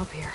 help here.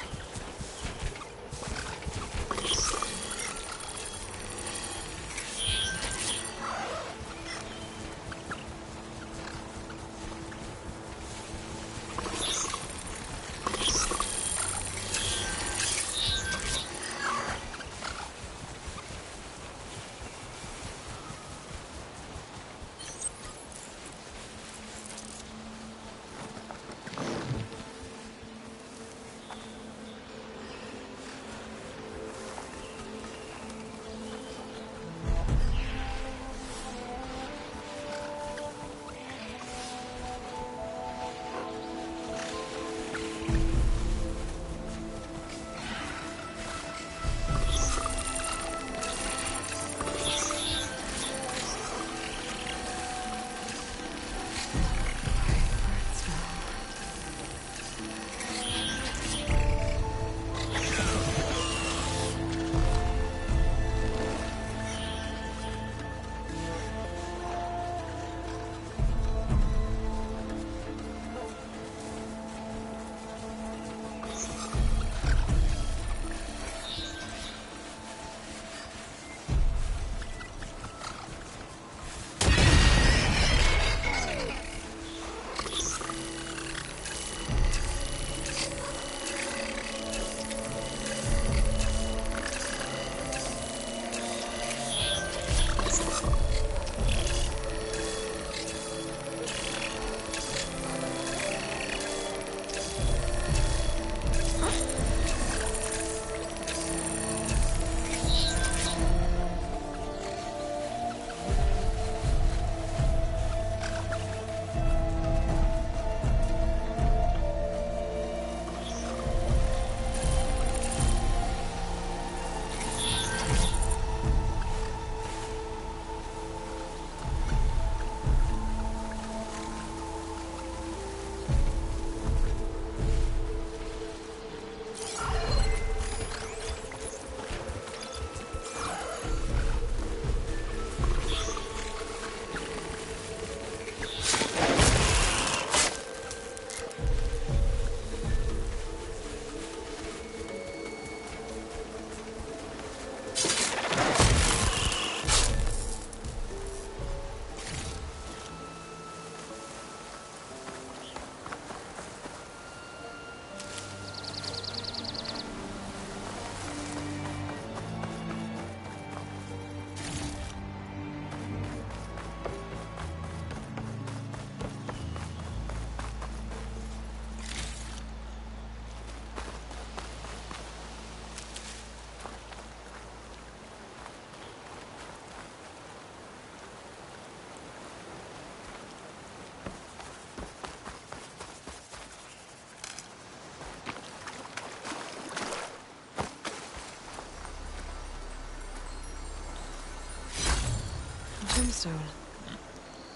Gemstone.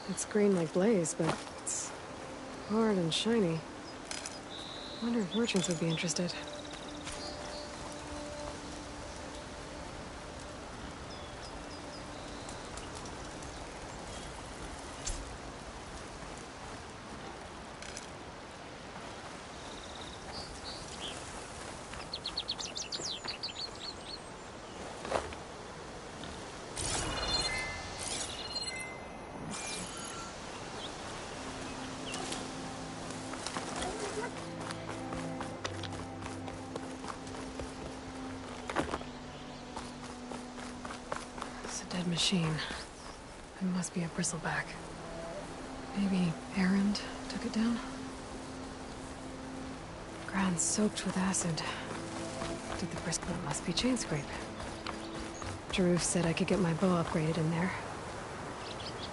It's green like blaze, but it's hard and shiny. Wonder if merchants would be interested. Dead machine. It must be a bristleback. Maybe Errand took it down? Ground soaked with acid. Did the brisket must be chain scrape. Jaruf said I could get my bow upgraded in there.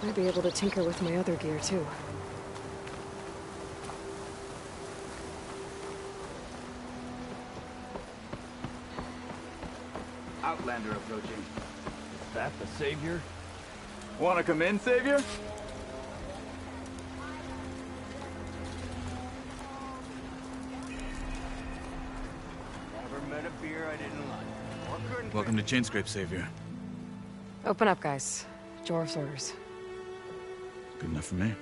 Might be able to tinker with my other gear too. Outlander approaching. Is that the Savior? Wanna come in, Savior? Never met a beer I didn't like. Welcome to Chainscrape, Savior. Open up, guys. Jorv's orders. Good enough for me.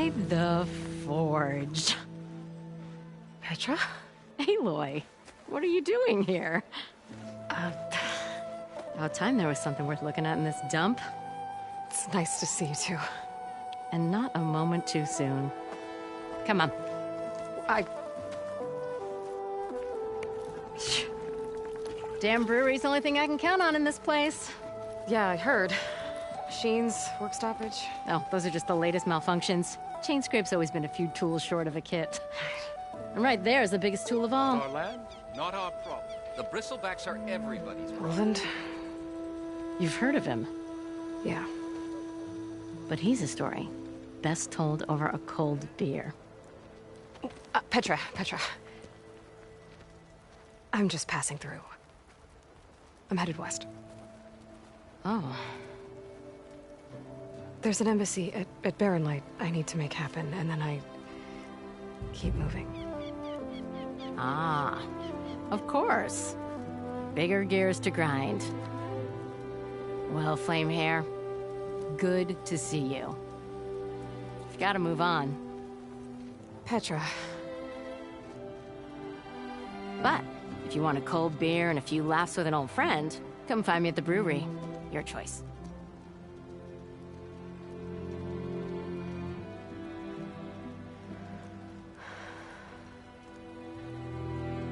By the Forge. Petra? Aloy, what are you doing here? About time there was something worth looking at in this dump. It's nice to see you too. And not a moment too soon. Come on. Damn brewery's the only thing I can count on in this place. Yeah, I heard. Machines, work stoppage. Oh, those are just the latest malfunctions. Chain scrape's always been a few tools short of a kit. And right there is the biggest tool of all. Our land, not our problem. The bristlebacks are everybody's problem. Roland? You've heard of him, Yeah. but he's a story best told over a cold beer. Petra. I'm just passing through. I'm headed west. Oh, There's an embassy at Barren Light I need to make happen, and then I keep moving. ah, of course. Bigger gears to grind. Well, Flamehair, good to see you. You've got to move on. Petra. But if you want a cold beer and a few laughs with an old friend, come find me at the brewery. Your choice.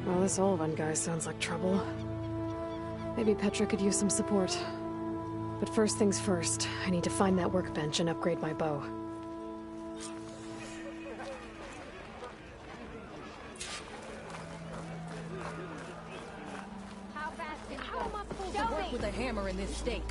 Well, this old one guy sounds like trouble. Maybe Petra could use some support. But first things first, I need to find that workbench and upgrade my bow. How fast can you go? How am I supposed to work with a hammer in this state?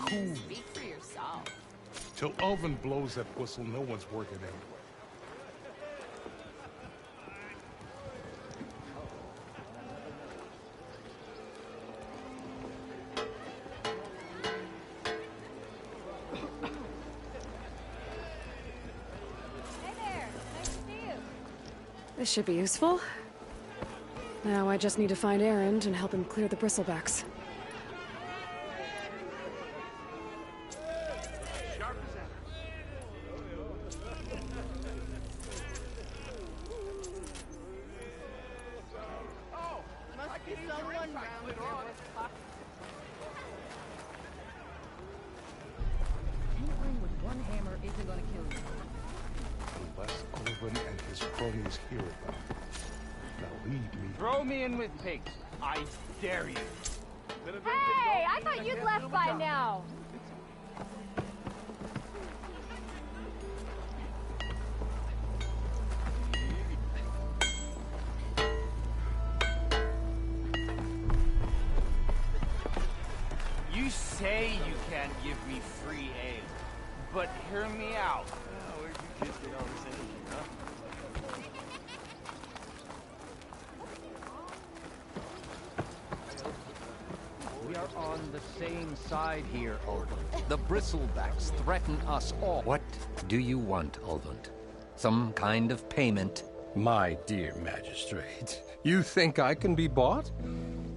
Cool. Speak for yourself. Till Oven blows that whistle, no one's working anyway. Hey there. Nice to see you. This should be useful. Now I just need to find Erend and help him clear the bristlebacks. Tinkering with one hammer isn't gonna kill you. Unless Oven and his cronies hear about it. Now lead me. Throw me in with pigs. I dare you. Hey, I thought you'd left by now. You say you can't give me free ale, but hear me out. Where'd you kids get all this energy, huh? on the same side here, Ulvund. The bristlebacks threaten us all. What do you want, Ulvund? Some kind of payment? My dear magistrate, you think I can be bought?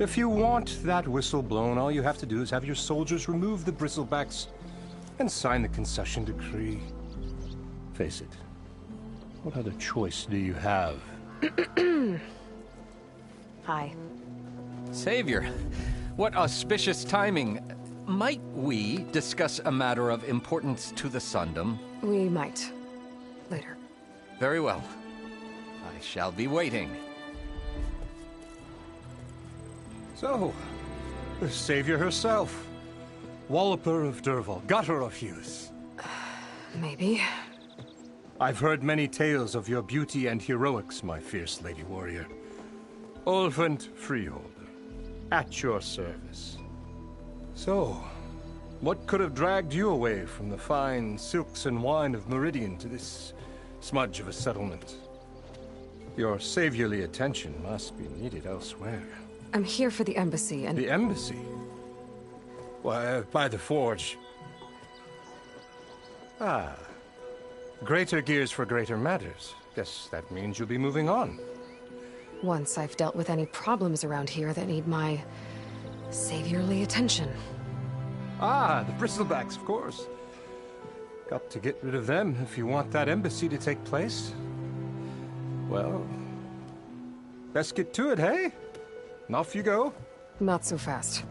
If you want that whistle blown, all you have to do is have your soldiers remove the bristlebacks and sign the concession decree. Face it, what other choice do you have? Hi. Savior, what auspicious timing. Might we discuss a matter of importance to the Sundom? We might. Later. Very well. I shall be waiting. So, the savior herself. Walloper of Derval, gutter of youth. Maybe. I've heard many tales of your beauty and heroics, my fierce lady warrior. Ulvund Freeholder, at your service. So, what could have dragged you away from the fine silks and wine of Meridian to this smudge of a settlement? Your saviorly attention must be needed elsewhere. I'm here for the embassy and... The embassy? Why, by the forge. Ah. Greater gears for greater matters. Guess that means you'll be moving on. Once I've dealt with any problems around here that need my... saviorly attention. Ah, the bristlebacks, of course. Got to get rid of them if you want that embassy to take place. Well, best get to it, hey? And off you go. Not so fast.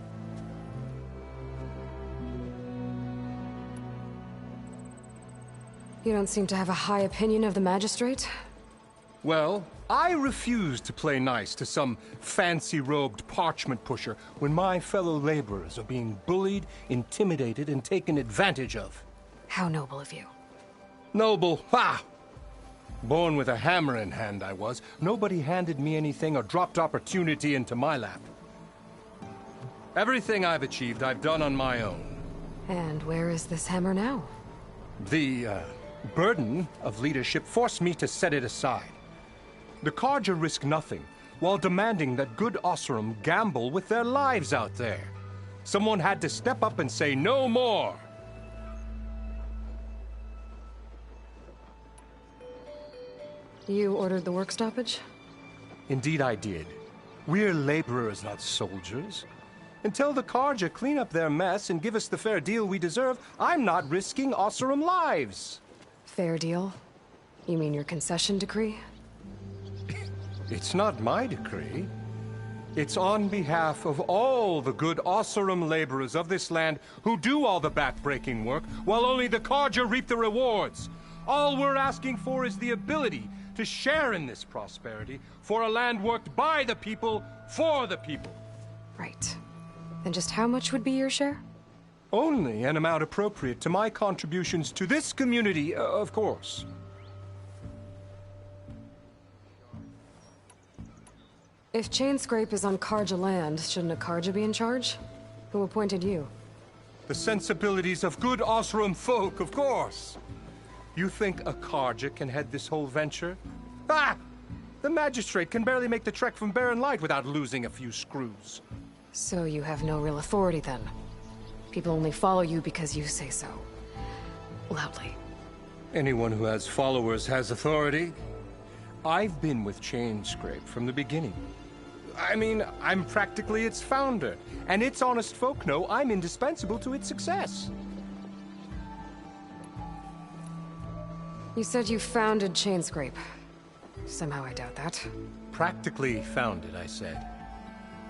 You don't seem to have a high opinion of the magistrate? Well, I refuse to play nice to some fancy-robed parchment pusher when my fellow laborers are being bullied, intimidated, and taken advantage of. How noble of you. Noble? Ha! Born with a hammer in hand, I was. Nobody handed me anything or dropped opportunity into my lap. Everything I've achieved, I've done on my own. And where is this hammer now? The, burden of leadership forced me to set it aside. The Carja risk nothing, while demanding that good Osseram gamble with their lives out there. Someone had to step up and say no more. You ordered the work stoppage? Indeed I did. We're laborers, not soldiers. Until the Carja clean up their mess and give us the fair deal we deserve, I'm not risking Osseram lives. Fair deal? You mean your concession decree? It's not my decree. It's on behalf of all the good Osseram laborers of this land who do all the back-breaking work, while only the Carja reap the rewards. All we're asking for is the ability to share in this prosperity for a land worked by the people, for the people. Right. Then just how much would be your share? Only an amount appropriate to my contributions to this community, of course. If Chainscrape is on Carja land, shouldn't a Carja be in charge? Who appointed you? The sensibilities of good Osseram folk, of course. You think a Carja can head this whole venture? Ah! The magistrate can barely make the trek from Barren Light without losing a few screws. So you have no real authority then? People only follow you because you say so. Loudly. Anyone who has followers has authority. I've been with Chainscrape from the beginning. I mean, I'm practically its founder, and its honest folk know I'm indispensable to its success. You said you founded Chainscrape. Somehow I doubt that. Practically founded, I said.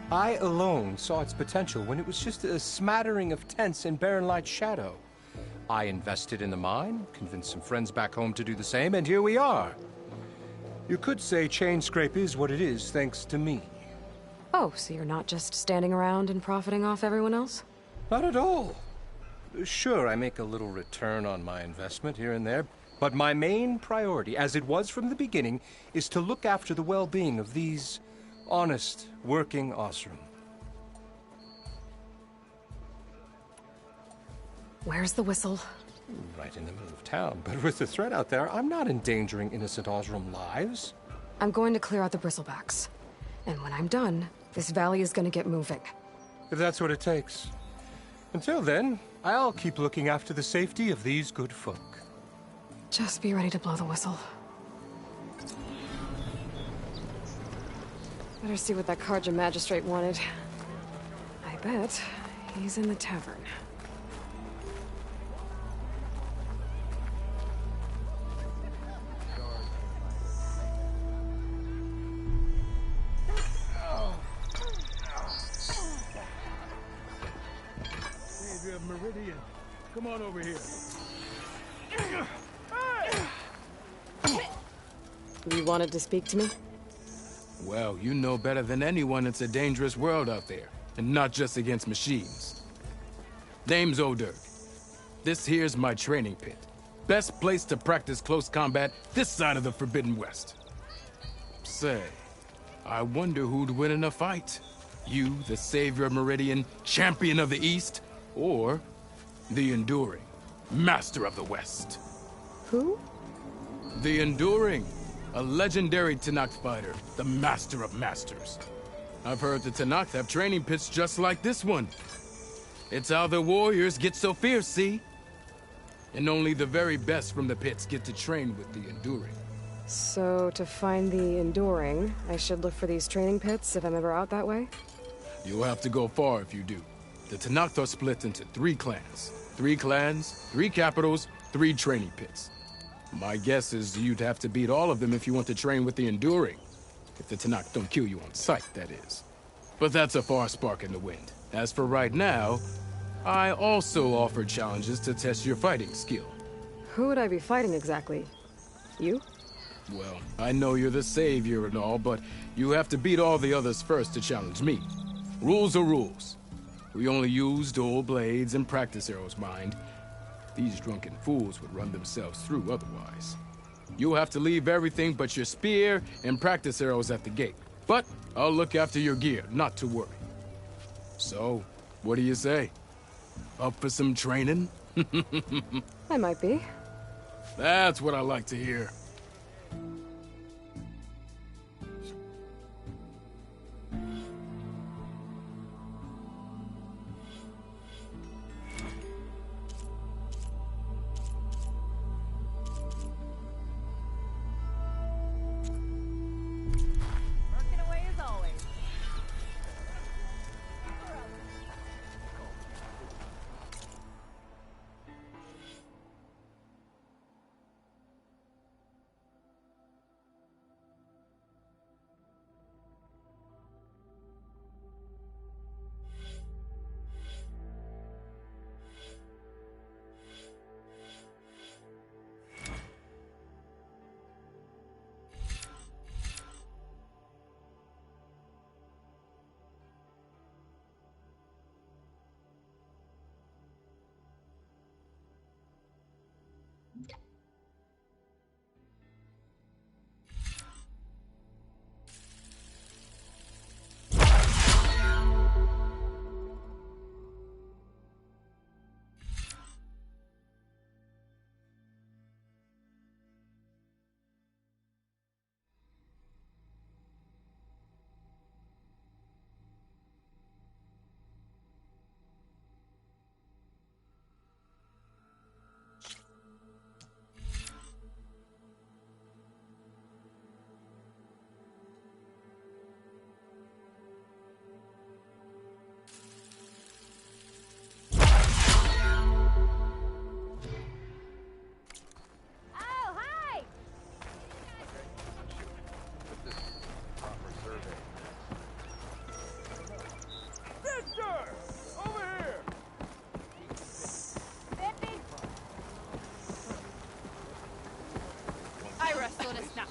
I alone saw its potential when it was just a smattering of tents in Barren Light's shadow. I invested in the mine, convinced some friends back home to do the same, and here we are. You could say Chainscrape is what it is thanks to me. Oh, so you're not just standing around and profiting off everyone else? Not at all. Sure, I make a little return on my investment here and there, but my main priority, as it was from the beginning, is to look after the well-being of these honest, working Osseram. Where's the whistle? Right in the middle of town, but with the threat out there, I'm not endangering innocent Osseram lives. I'm going to clear out the bristlebacks. And when I'm done, this valley is going to get moving. if that's what it takes. Until then, I'll keep looking after the safety of these good folk. Just be ready to blow the whistle. Better see what that Carja magistrate wanted. I bet he's in the tavern. Savior of Meridian, come on over here. You wanted to speak to me? Well, you know better than anyone it's a dangerous world out there, and not just against machines. Name's Odur. This here's my training pit. Best place to practice close combat this side of the Forbidden West. Say, I wonder who'd win in a fight. You, the Savior of Meridian, Champion of the East, or the Enduring, Master of the West. Who? The Enduring, a legendary Tenakth fighter, the Master of Masters. I've heard the Tenakth have training pits just like this one. It's how the warriors get so fierce, see? And only the very best from the pits get to train with the Enduring. So, to find the Enduring, I should look for these training pits if I'm ever out that way? You'll have to go far if you do. The Tenakth are split into 3 clans. 3 clans, 3 capitals, 3 training pits. My guess is you'd have to beat all of them if you want to train with the Enduring. If the Tenakth don't kill you on sight, that is. But that's a far spark in the wind. As for right now, I also offer challenges to test your fighting skill. Who would I be fighting exactly? You? Well, I know you're the savior and all, but you have to beat all the others first to challenge me. Rules are rules. We only use dual blades and practice arrows, mind. These drunken fools would run themselves through otherwise. You'll have to leave everything but your spear and practice arrows at the gate. But I'll look after your gear, not to worry. So, what do you say? Up for some training? I might be. That's what I like to hear. Working away as always.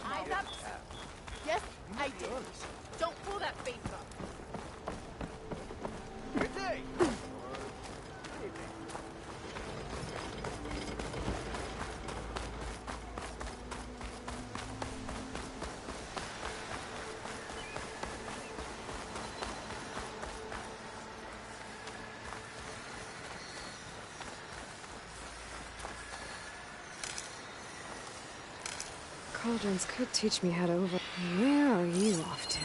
Eyes up. Yes, I did. Don't pull that face up. Good day. Cauldrons could teach me how to over... Where are you off to?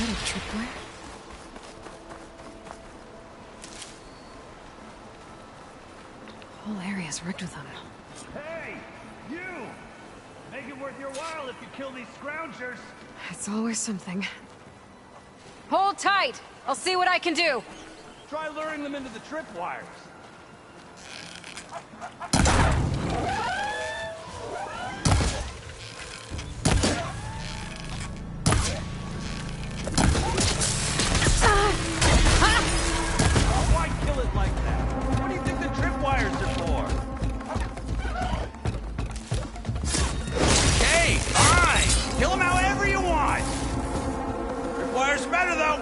that a tripwire? The whole area's rigged with them. Hey! You! Make it worth your while if you kill these scroungers! It's always something. Hold tight! I'll see what I can do! Try luring them into the tripwires. Why kill it like that? What do you think the tripwires are for? Okay, fine! Kill them however you want! Tripwires better, though!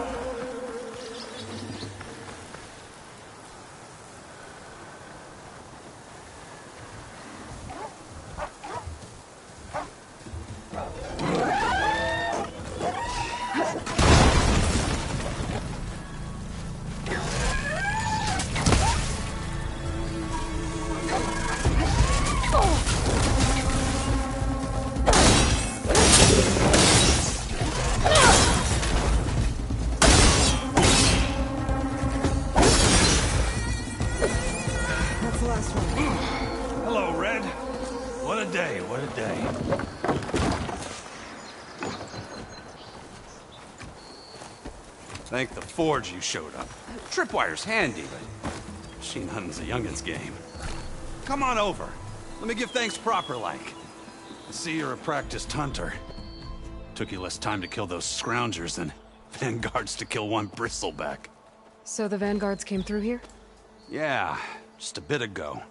That's the last one. Hello, Red. What a day, what a day. Thank the Forge you showed up. Tripwire's handy, but machine hunting's a youngin's game. Come on over. Let me give thanks proper-like. I see you're a practiced hunter. Took you less time to kill those scroungers than vanguards to kill one bristleback. So the vanguards came through here? Yeah, just a bit ago.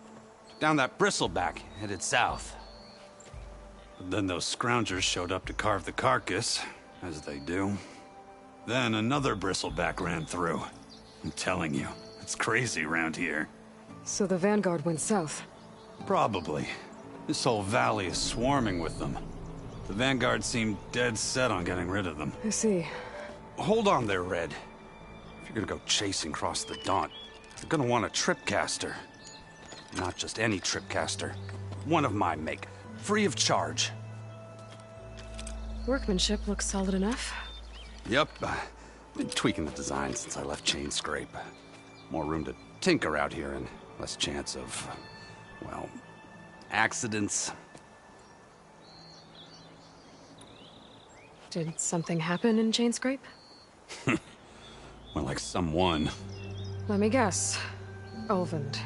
Down that bristleback, headed south. But then those scroungers showed up to carve the carcass, as they do. Then another bristleback ran through. I'm telling you, it's crazy around here. So the vanguard went south. Probably. This whole valley is swarming with them. The vanguard seemed dead set on getting rid of them. I see. Hold on there, Red. If you're gonna go chasing across the Daunt, you're gonna want a tripcaster. Not just any tripcaster. One of my make. Free of charge. Workmanship looks solid enough. Yep. Been tweaking the design since I left Chain Scrape. More room to tinker out here and less chance of, well, accidents. Did something happen in Chain Scrape? Well, like someone. Let me guess. Ulvund.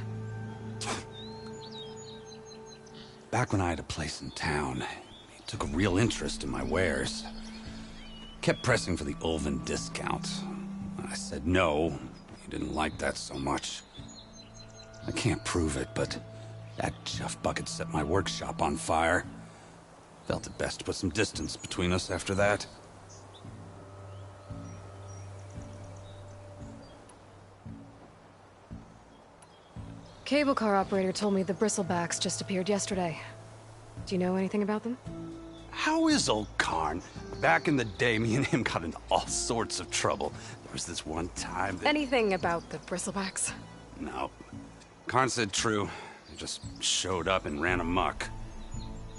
Back when I had a place in town, he took a real interest in my wares. Kept pressing for the Ulvund discount. I said no. He didn't like that so much. I can't prove it, but that chuff bucket set my workshop on fire. Felt it best to put some distance between us after that. Cable car operator told me the bristlebacks just appeared yesterday. Do you know anything about them? How is old Karn? Back in the day, me and him got into all sorts of trouble. There was this one time that... Anything about the bristlebacks? No. Karn said true. He just showed up and ran amok.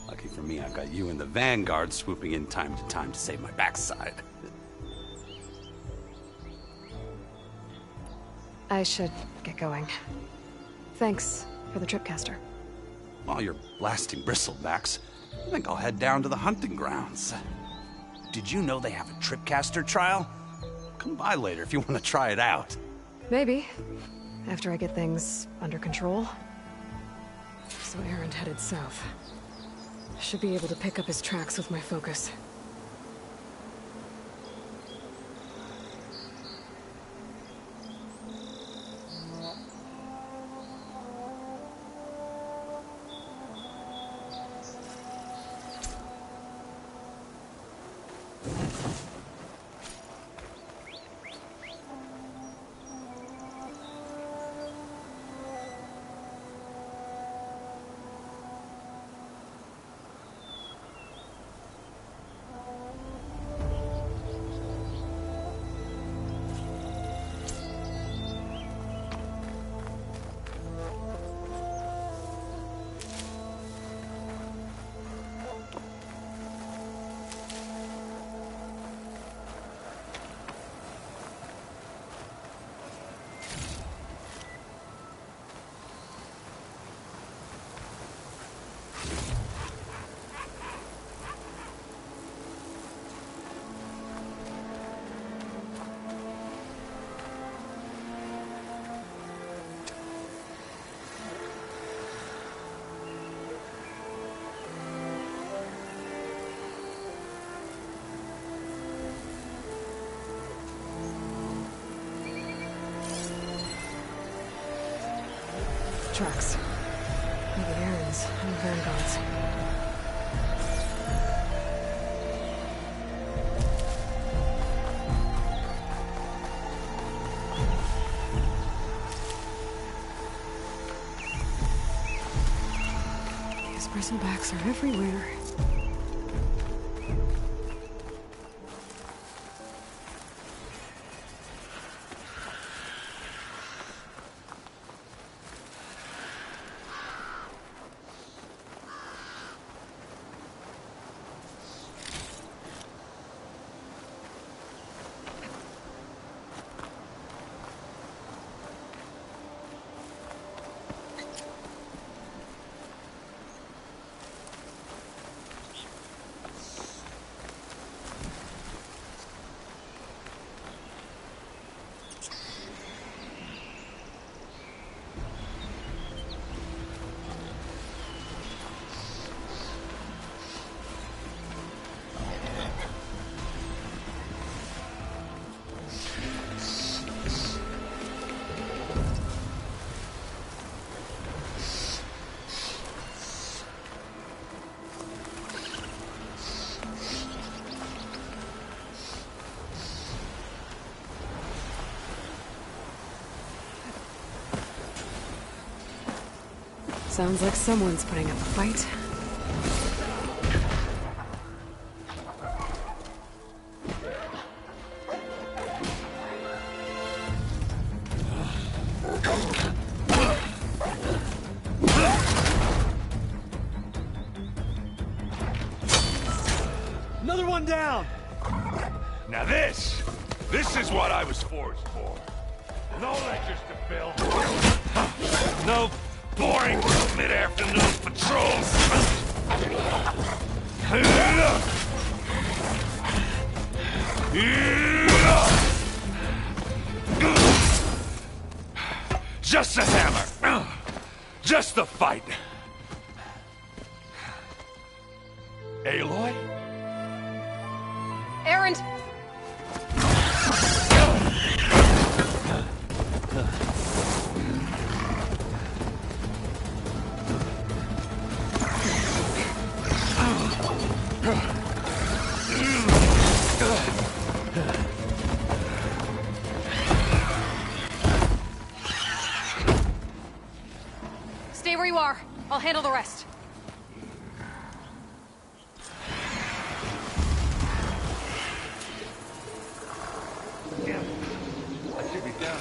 Lucky for me, I've got you and the Vanguard swooping in time to save my backside. I should get going. Thanks for the tripcaster. While you're blasting bristlebacks, I think I'll head down to the hunting grounds. Did you know they have a tripcaster trial? Come by later if you want to try it out. Maybe. After I get things under control. So Erend headed south. Should be able to pick up his tracks with my focus. tracks. Maybe Aaron's and Vanguard's. These bristlebacks are everywhere. Sounds like someone's putting up a fight. Another one down! Now this is what I was forged for. No lectures to fill. No boring mid-afternoon patrols. Just a hammer. Just a fight. Aloy? Aaron! Stay where you are. I'll handle the rest. Yeah, I should be down.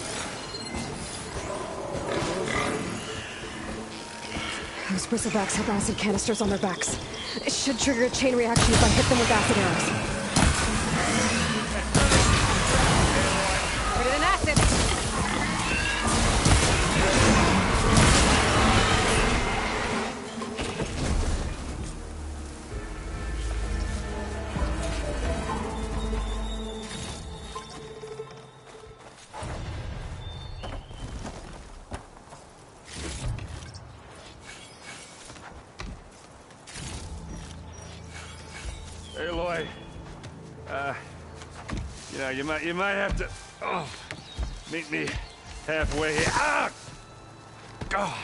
Those bristlebacks have acid canisters on their backs. It should trigger a chain reaction if I hit them with acid arrows. Better than acid! Aloy, you might have to meet me halfway here. Ah! God.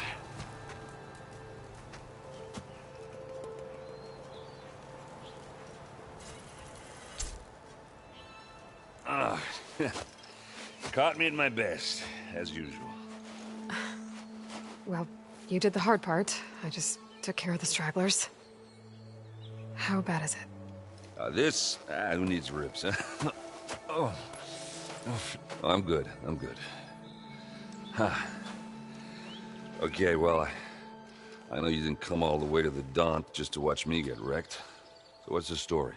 Caught me at my best, as usual. Well, you did the hard part. I just took care of the stragglers. How bad is it? Who needs ribs, huh? Oh, I'm good. I'm good. Huh. Okay, well, I know you didn't come all the way to the Daunt just to watch me get wrecked. So what's the story?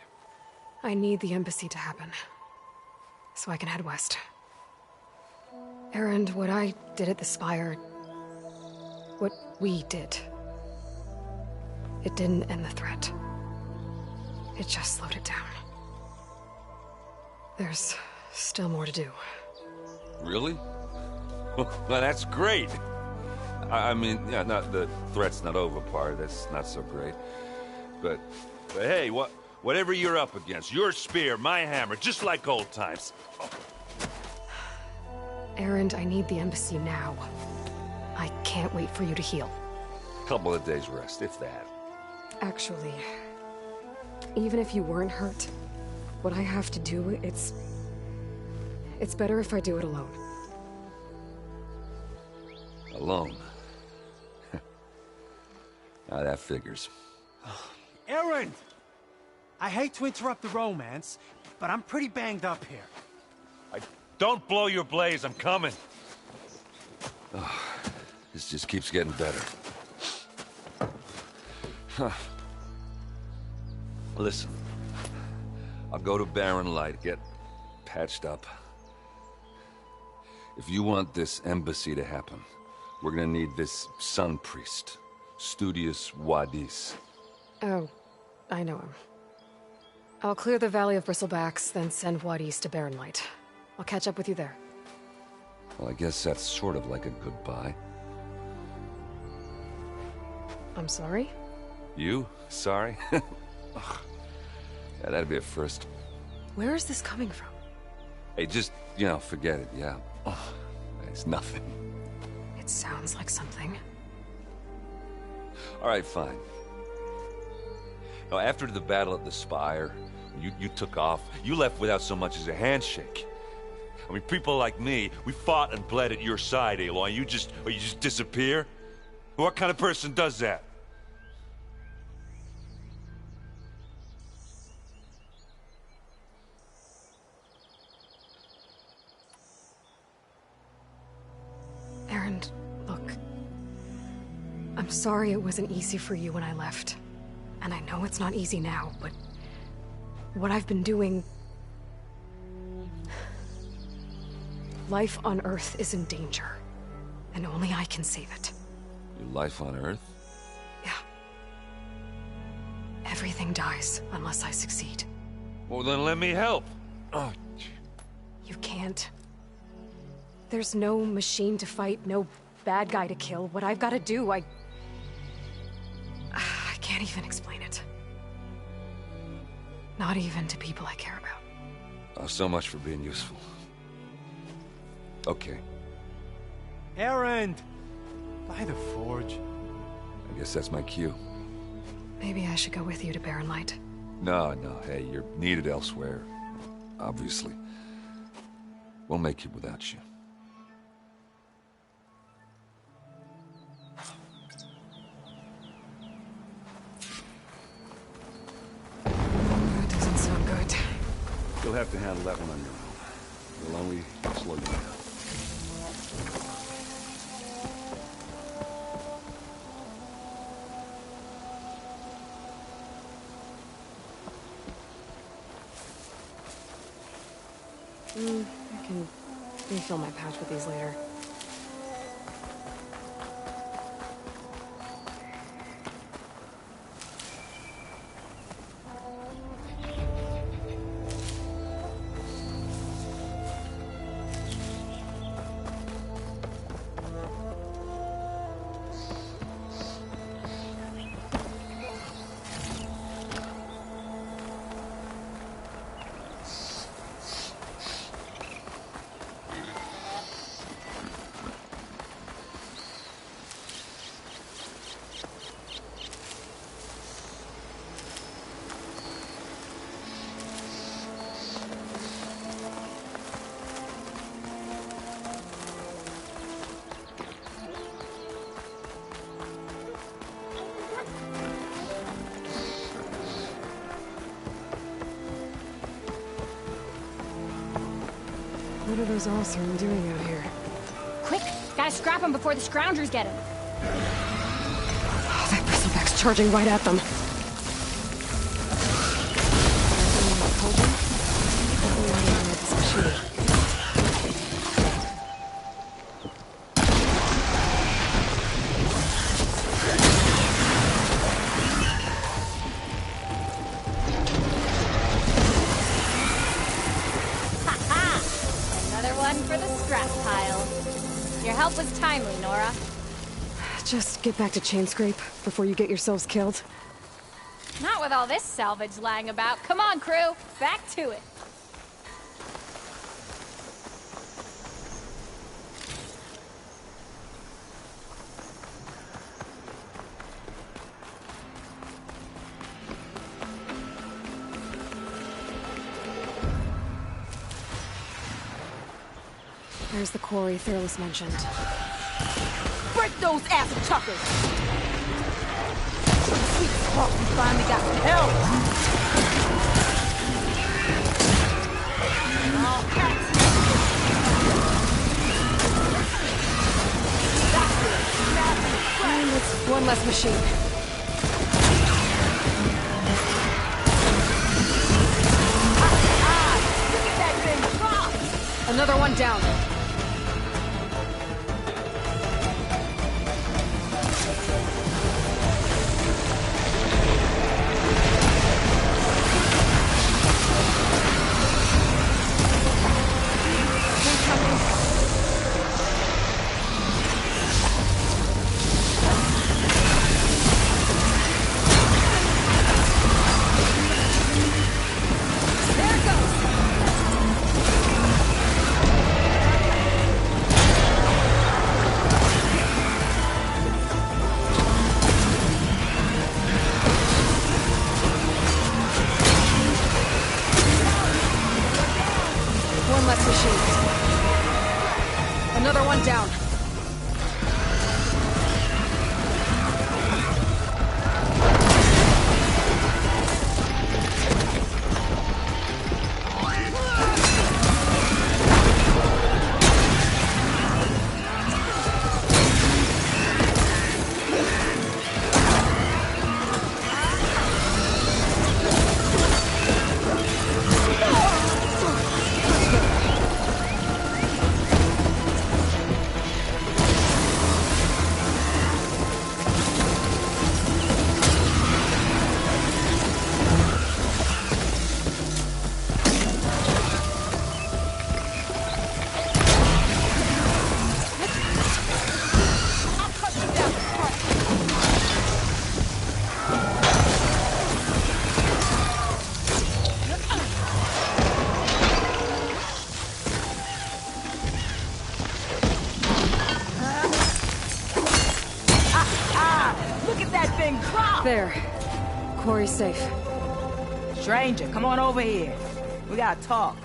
I need the embassy to happen, so I can head west. Aaron, what I did at the Spire, what we did, it didn't end the threat. It just slowed it down. There's still more to do. Really? Well, that's great. I mean, yeah, not the threat's not over part. That's not so great. But hey, whatever you're up against, your spear, my hammer, just like old times. Aaron, I need the embassy now. I can't wait for you to heal. Couple of days rest, if that. Actually, even if you weren't hurt, what I have to do, it's better if I do it alone. Alone? Now that figures. Aaron! I hate to interrupt the romance, but I'm pretty banged up here. Don't blow your blaze, I'm coming. Oh, this just keeps getting better. Huh. Listen, I'll go to Barren Light, get patched up. If you want this embassy to happen, we're gonna need this sun priest, Studius Wadis. Oh, I know him. I'll clear the Valley of Bristlebacks, then send Wadis to Barren Light. I'll catch up with you there. Well, I guess that's sort of like a goodbye. I'm sorry? You? Sorry? Ugh. Yeah, that'd be a first. Where is this coming from? Hey, just, forget it, yeah. Ugh. It's nothing. It sounds like something. All right, fine. Now, after the battle at the Spire, you took off. You left without so much as a handshake. I mean, people like me, we fought and bled at your side, Aloy. You just disappear? What kind of person does that? Aaron, look. I'm sorry it wasn't easy for you when I left. And I know it's not easy now, but what I've been doing... Life on Earth is in danger, and only I can save it. Your life on Earth? Yeah. Everything dies unless I succeed. Well, then let me help. Oh, you can't. There's no machine to fight, no bad guy to kill. What I've got to do, I can't even explain it. Not even to people I care about. Oh, so much for being useful. Okay. Aaron! By the forge. I guess that's my cue. Maybe I should go with you to Barren Light. No, hey, you're needed elsewhere. Obviously. We'll make it without you. That doesn't sound good. You'll have to handle that one on your own. It'll only slow you down. I can refill my pouch with these later. What are those Allsern doing out here? Quick! Gotta scrap him before the scroungers get him. Oh, that bristleback's charging right at them. Just get back to Chainscrape before you get yourselves killed. Not with all this salvage lying about. Come on, crew. Back to it. There's the quarry Thurles mentioned. Break those acid chuckers! Sweet spark, we finally got some help! Oh, cats! And it's one less machine. Look at that thing drop! Another one down. One less machine. Another one down. There. Quarry's safe. Stranger, come on over here. We gotta talk.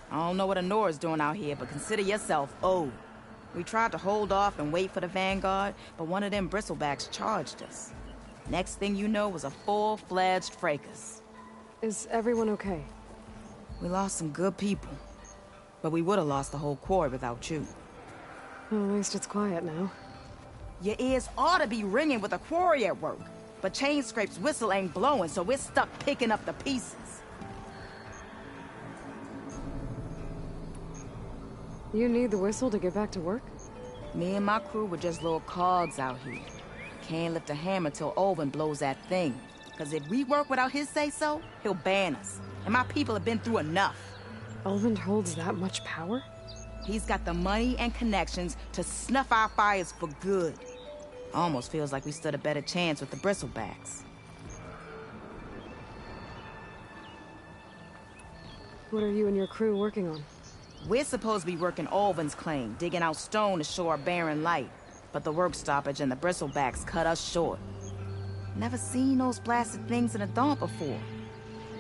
I don't know what Honora's doing out here, but consider yourself owed. We tried to hold off and wait for the Vanguard, but one of them bristlebacks charged us. Next thing you know was a full-fledged fracas. Is everyone okay? We lost some good people, but we would have lost the whole quarry without you. Well, at least it's quiet now. Your ears ought to be ringing with a quarry at work, but Chainscrape's whistle ain't blowing, so we're stuck picking up the pieces. You need the whistle to get back to work? Me and my crew were just little cogs out here. Can't lift a hammer till Olvin blows that thing. Cause if we work without his say-so, he'll ban us. And my people have been through enough. Olvin holds that much power? He's got the money and connections to snuff our fires for good. Almost feels like we stood a better chance with the bristlebacks. What are you and your crew working on? We're supposed to be working Olvin's claim, digging out stone to show our barren light. But the work stoppage and the bristlebacks cut us short. Never seen those blasted things in a dawn before.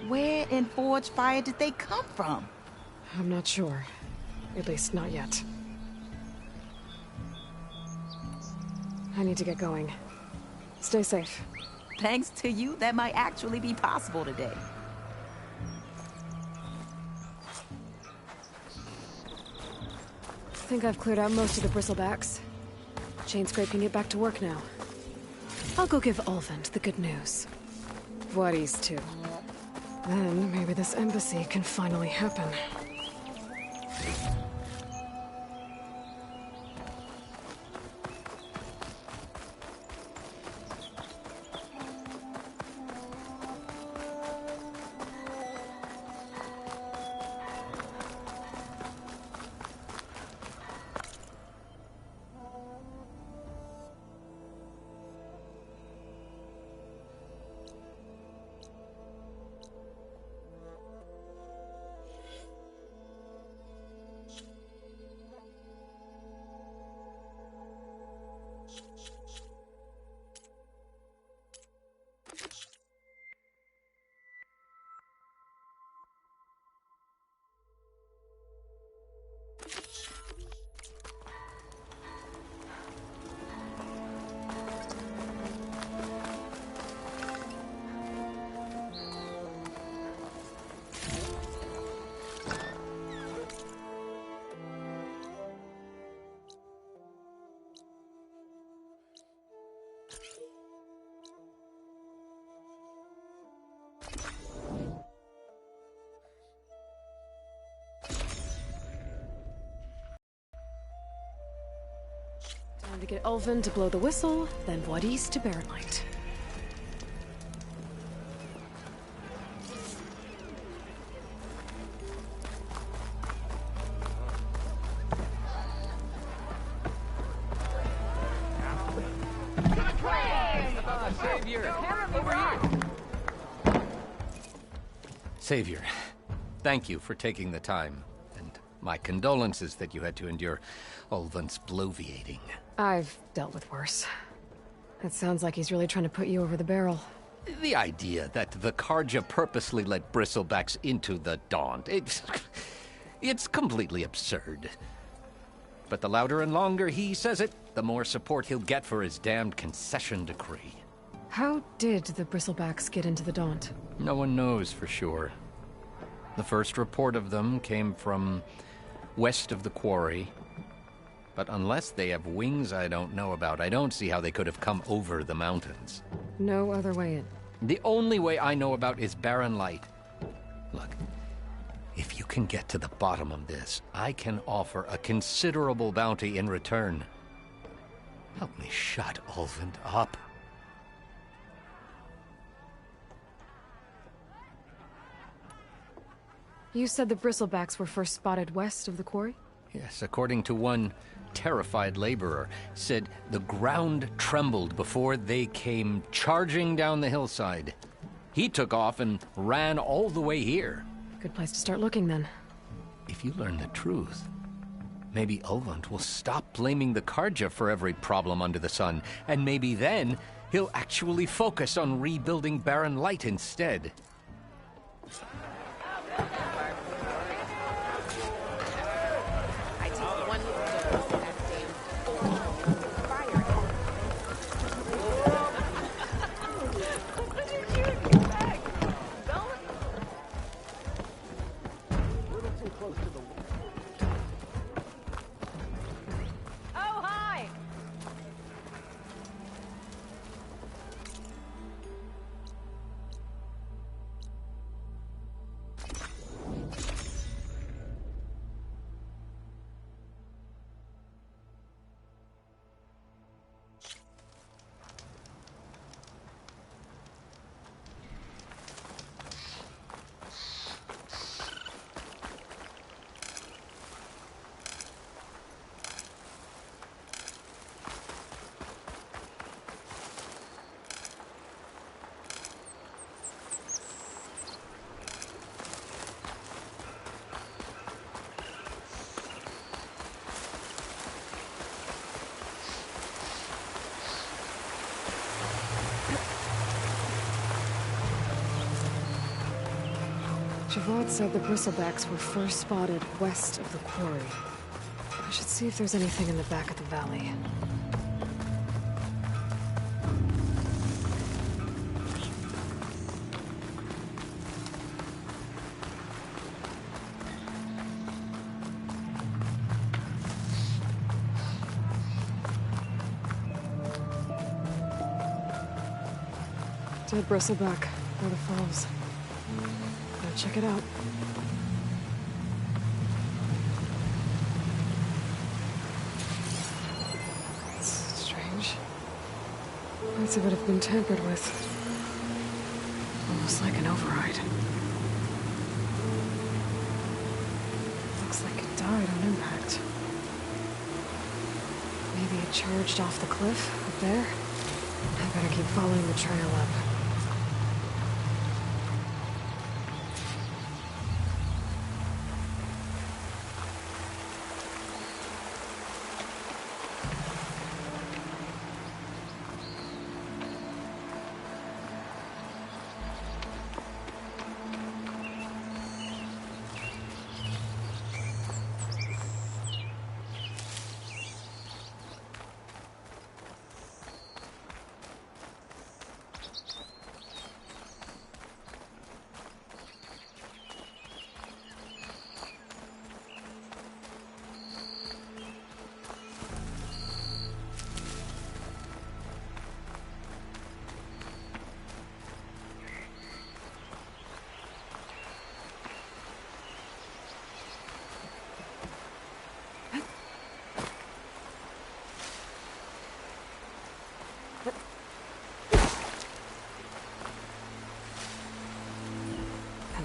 Where in Forge Fire did they come from? I'm not sure. At least not yet. I need to get going. Stay safe. Thanks to you, that might actually be possible today. I think I've cleared out most of the bristlebacks. Chainscrape can get back to work now. I'll go give Olvin the good news. Voorhees too. Then maybe this embassy can finally happen. Gotta get Ulvin to blow the whistle, then what east to Barren Light. Savior, thank you for taking the time, and my condolences that you had to endure Ulvin's bloviating. I've dealt with worse. It sounds like he's really trying to put you over the barrel. The idea that the Karja purposely let bristlebacks into the Daunt, it's completely absurd. But the louder and longer he says it, the more support he'll get for his damned concession decree. How did the Bristlebacks get into the Daunt? No one knows for sure. The first report of them came from west of the quarry. But unless they have wings I don't know about, I don't see how they could have come over the mountains. No other way in. The only way I know about is Barren Light. Look, if you can get to the bottom of this, I can offer a considerable bounty in return. Help me shut Ulvin up. You said the Bristlebacks were first spotted west of the quarry? Yes, according to one terrified laborer, said the ground trembled before they came charging down the hillside. He took off and ran all the way here. Good place to start looking, then. If you learn the truth, maybe Ulvund will stop blaming the Karja for every problem under the sun, and maybe then he'll actually focus on rebuilding Barren Light instead. Javad said the Bristlebacks were first spotted west of the quarry. I should see if there's anything in the back of the valley. Dead Bristleback, by the falls. Check it out. It's strange. Parts of it have been tampered with. Almost like an override. Looks like it died on impact. Maybe it charged off the cliff up there. I better keep following the trail up.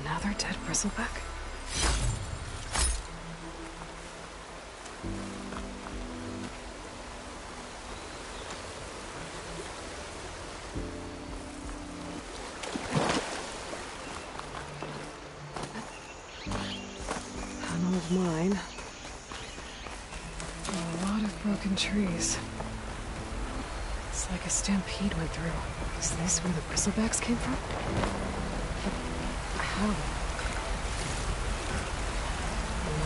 Another dead bristleback? Tunnel of mine. A lot of broken trees. It's like a stampede went through. Is this where the bristlebacks came from? But how?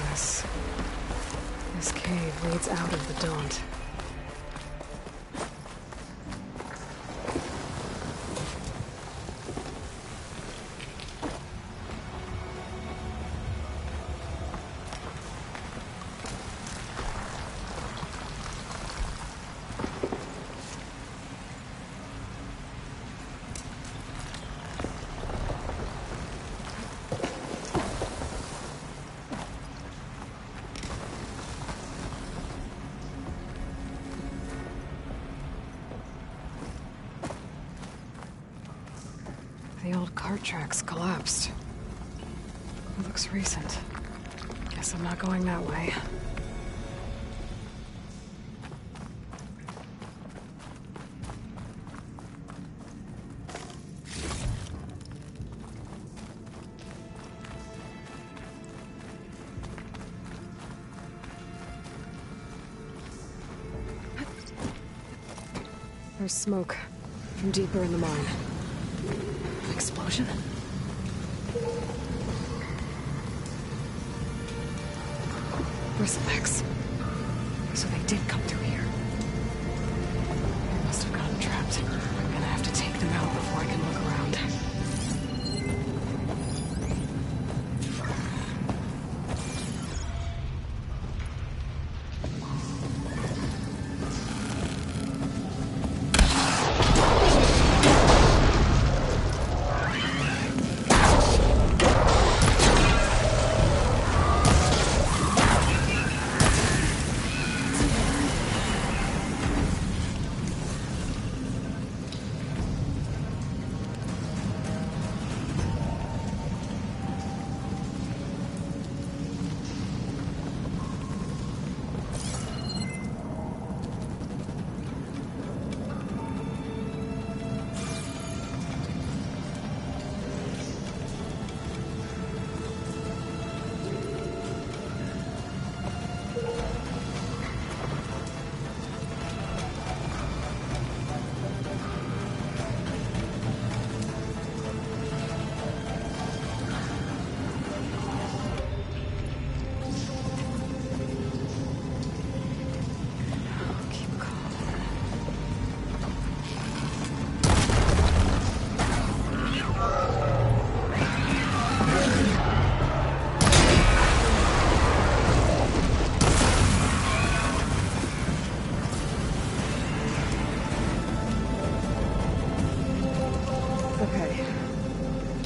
Unless this cave leads out of the Daunt. The old cart tracks collapsed. It looks recent. Guess I'm not going that way. There's smoke from deeper in the mine. Explosion? Bristlebacks. So they did come through here. They must have gotten trapped. I'm gonna have to take them out before I can look around.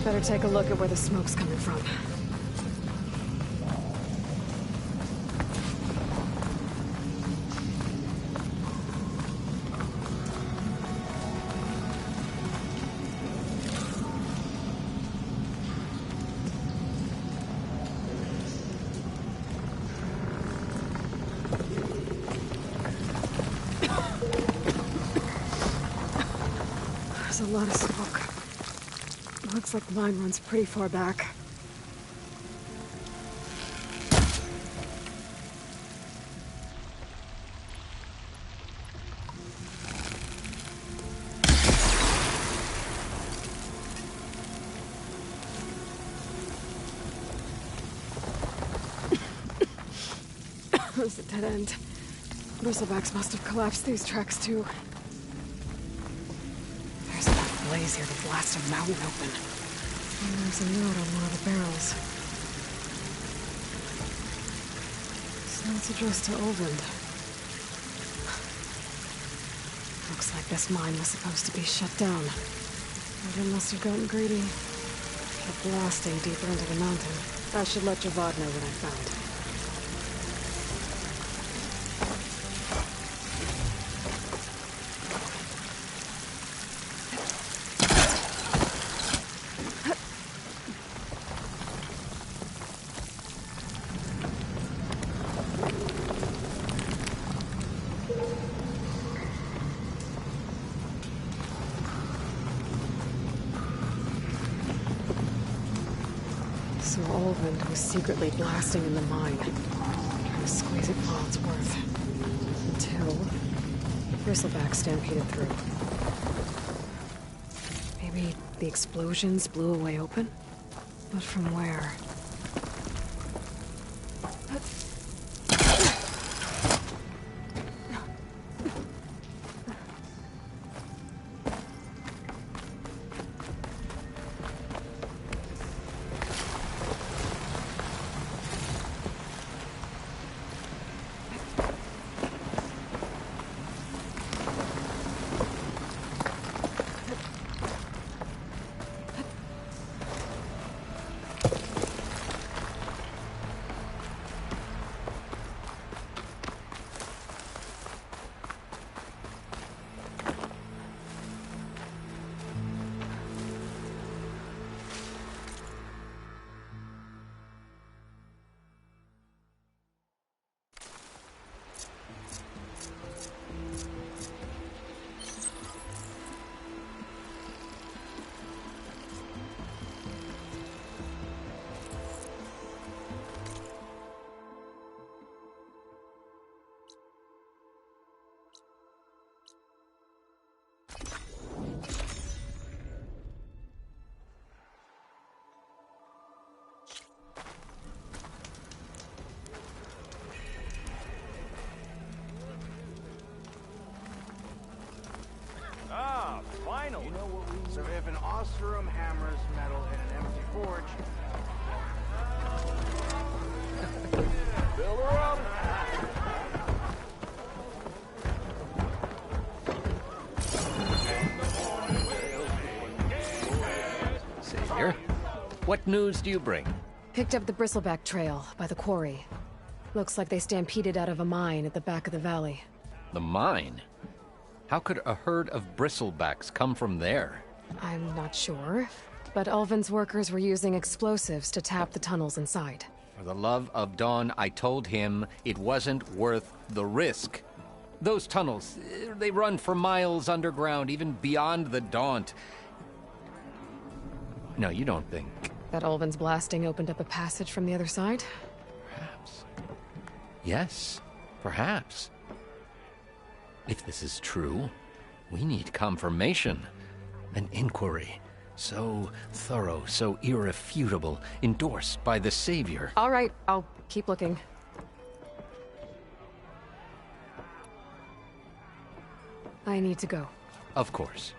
Better take a look at where the smoke's coming from. There's a lot of smoke. Looks like the mine runs pretty far back. It's a dead end. Bristlebacks must have collapsed these tracks too. There's enough blaze here to blast a mountain open. And there's a note on one of the barrels. So it's addressed to Olvend. Looks like this mine was supposed to be shut down. Olvend must have gotten greedy. Kept blasting deeper into the mountain. I should let Javad know what I found. So Olvin was secretly blasting in the mine, trying to squeeze it for all it's worth. Until Bristleback stampeded through. Maybe the explosions blew a way open? But from where? Finally! So if an Ostrom hammers metal in an empty forge... Build her up! Savior, what news do you bring? Picked up the Bristleback trail by the quarry. Looks like they stampeded out of a mine at the back of the valley. The mine? How could a herd of bristlebacks come from there? I'm not sure, but Ulvin's workers were using explosives to tap the tunnels inside. For the love of Dawn, I told him it wasn't worth the risk. Those tunnels, they run for miles underground, even beyond the Daunt. No, you don't think... That Ulvin's blasting opened up a passage from the other side? Perhaps. Yes, perhaps. If this is true, we need confirmation. An inquiry. So thorough, so irrefutable, endorsed by the Savior. All right, I'll keep looking. I need to go. Of course.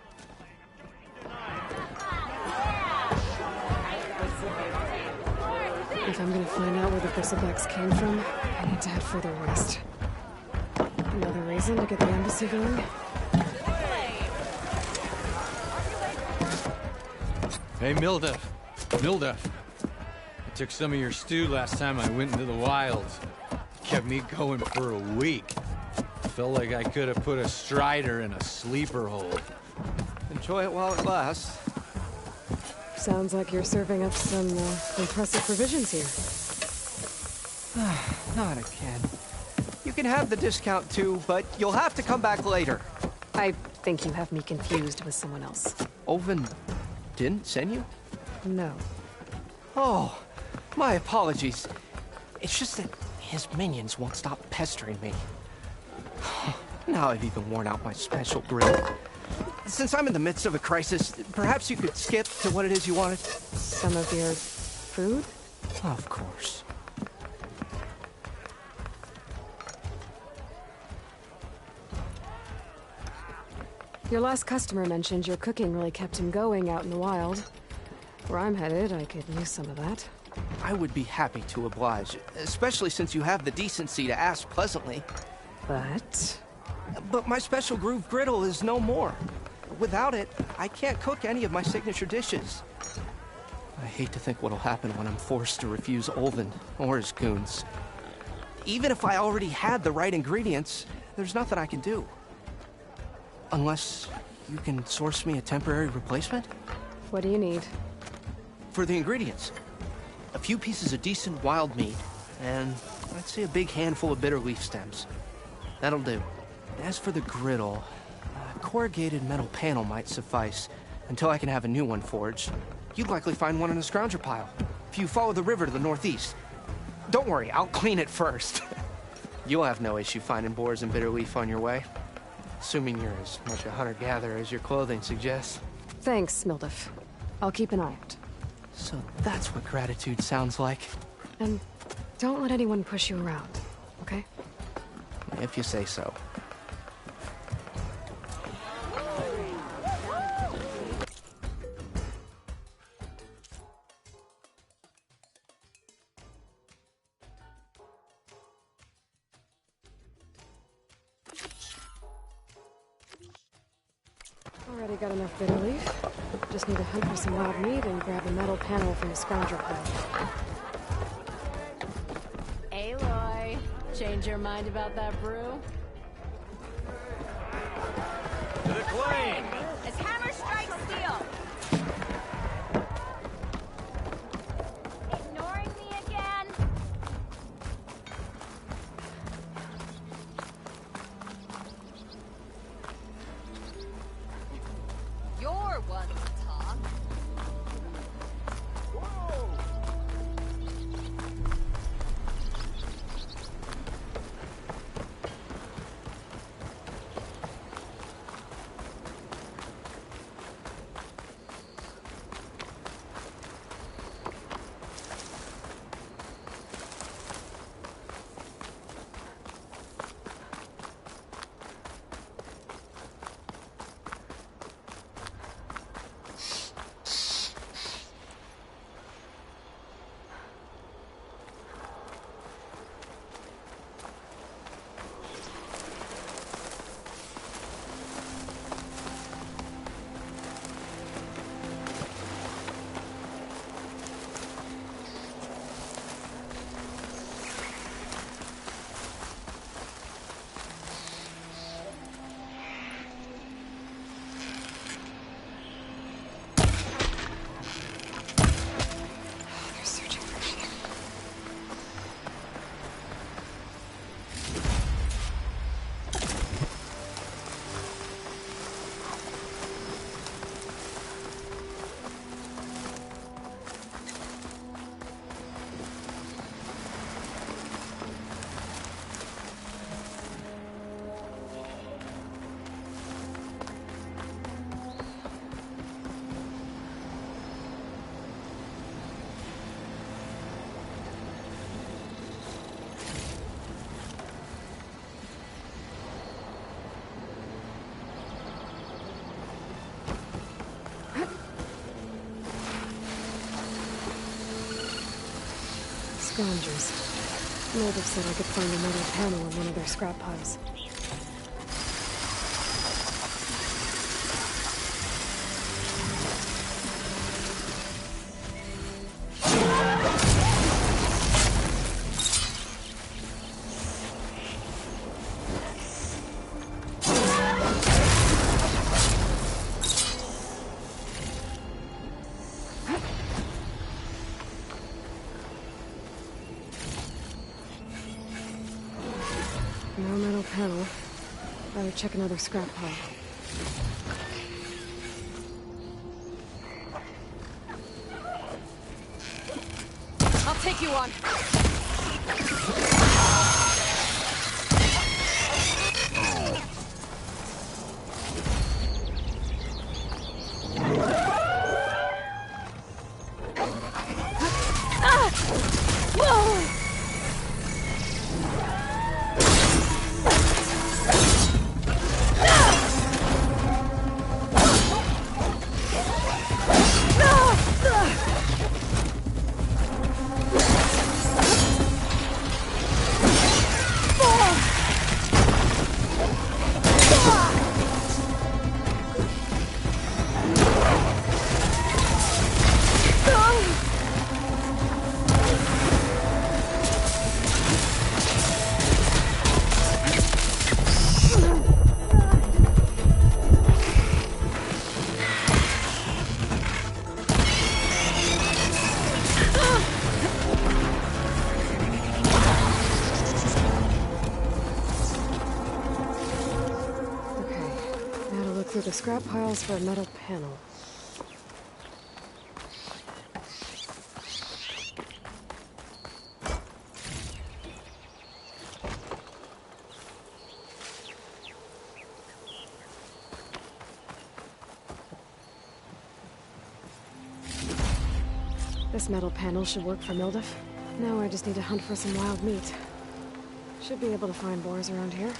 If I'm gonna find out where the Bristlebacks came from, I need to head further west. Another reason to get the embassy going? Hey, Mildef. I took some of your stew last time I went into the wilds. Kept me going for a week. Felt like I could have put a strider in a sleeper hole. Enjoy it while it lasts. Sounds like you're serving up some impressive provisions here. Not again. You can have the discount too, but you'll have to come back later. I think you have me confused with someone else. Olvin didn't send you? No. Oh, my apologies. It's just that his minions won't stop pestering me. Now I've even worn out my special grill. Since I'm in the midst of a crisis, perhaps you could skip to what it is you wanted? Some of your food? Of course. Your last customer mentioned your cooking really kept him going out in the wild. Where I'm headed, I could use some of that. I would be happy to oblige, especially since you have the decency to ask pleasantly. But my special groove griddle is no more. Without it, I can't cook any of my signature dishes. I hate to think what'll happen when I'm forced to refuse Olvin or his goons. Even if I already had the right ingredients, there's nothing I can do. Unless you can source me a temporary replacement? What do you need? For the ingredients. A few pieces of decent wild meat, and I'd say a big handful of bitter leaf stems. That'll do. As for the griddle, a corrugated metal panel might suffice until I can have a new one forged. You'd likely find one in a scrounger pile. if you follow the river to the northeast. Don't worry, I'll clean it first. You'll have no issue finding boars and bitter leaf on your way. Assuming you're as much a hunter-gatherer as your clothing suggests. Thanks, Mildif. I'll keep an eye out. So that's what gratitude sounds like. And don't let anyone push you around, okay? If you say so. Already got enough bitter leaf. Just need to hunt for some wild meat and grab a metal panel from the scoundrel pile. Aloy, change your mind about that brew? To the claim! As hammer strikes steel! Ignoring me again? You're one to talk. Scroungers. Mildif said I could find a metal panel in one of their scrap piles. No metal panel. Better check another scrap pile. I'll take you on. Through the scrap piles for a metal panel. This metal panel should work for Mildef. Now I just need to hunt for some wild meat. Should be able to find boars around here.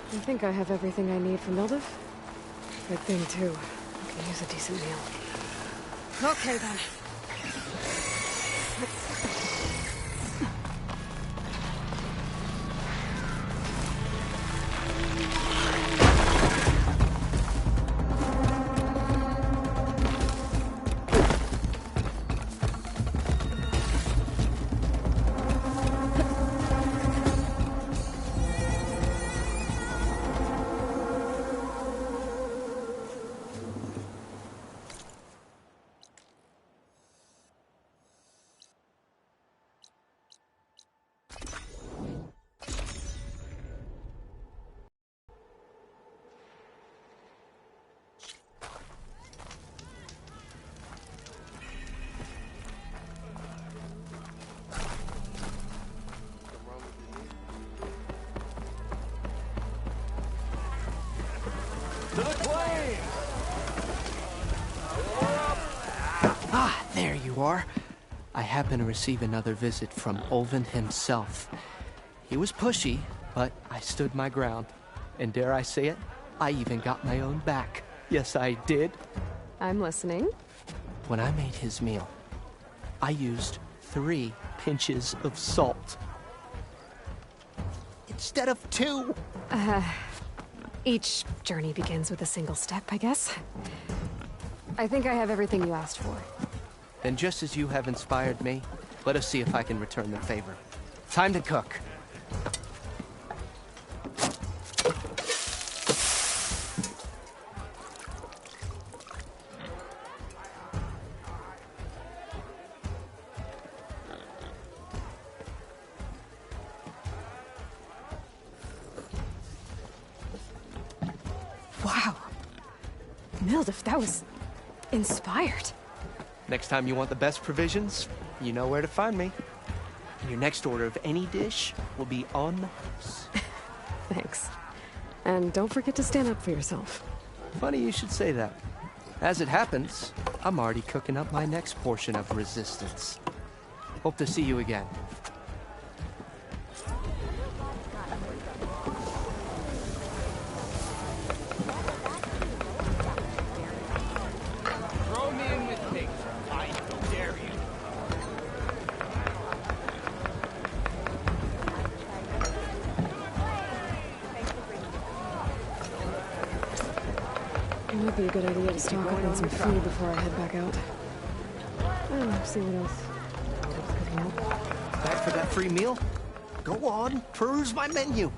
I think I have everything I need for Mildef. Good thing, too. I can use a decent meal. Okay, then. Ah, there you are. I happen to receive another visit from Olvin himself. He was pushy, but I stood my ground. And dare I say it, I even got my own back. Yes, I did. I'm listening. When I made his meal, I used 3 pinches of salt. Instead of 2. Each journey begins with a single step, I guess. I think I have everything you asked for. Then just as you have inspired me, let us see if I can return the favor. Time to cook. Wow. Mildef, that was inspired. Next time you want the best provisions, you know where to find me. And your next order of any dish will be on the house. Thanks. And don't forget to stand up for yourself. Funny you should say that. As it happens, I'm already cooking up my next portion of resistance. Hope to see you again. Throw me in with pigs. I dare you. It might be a good idea to stock up on some food before I head back out. Oh, see what else. Cooking up. for that free meal? Go on, peruse my menu.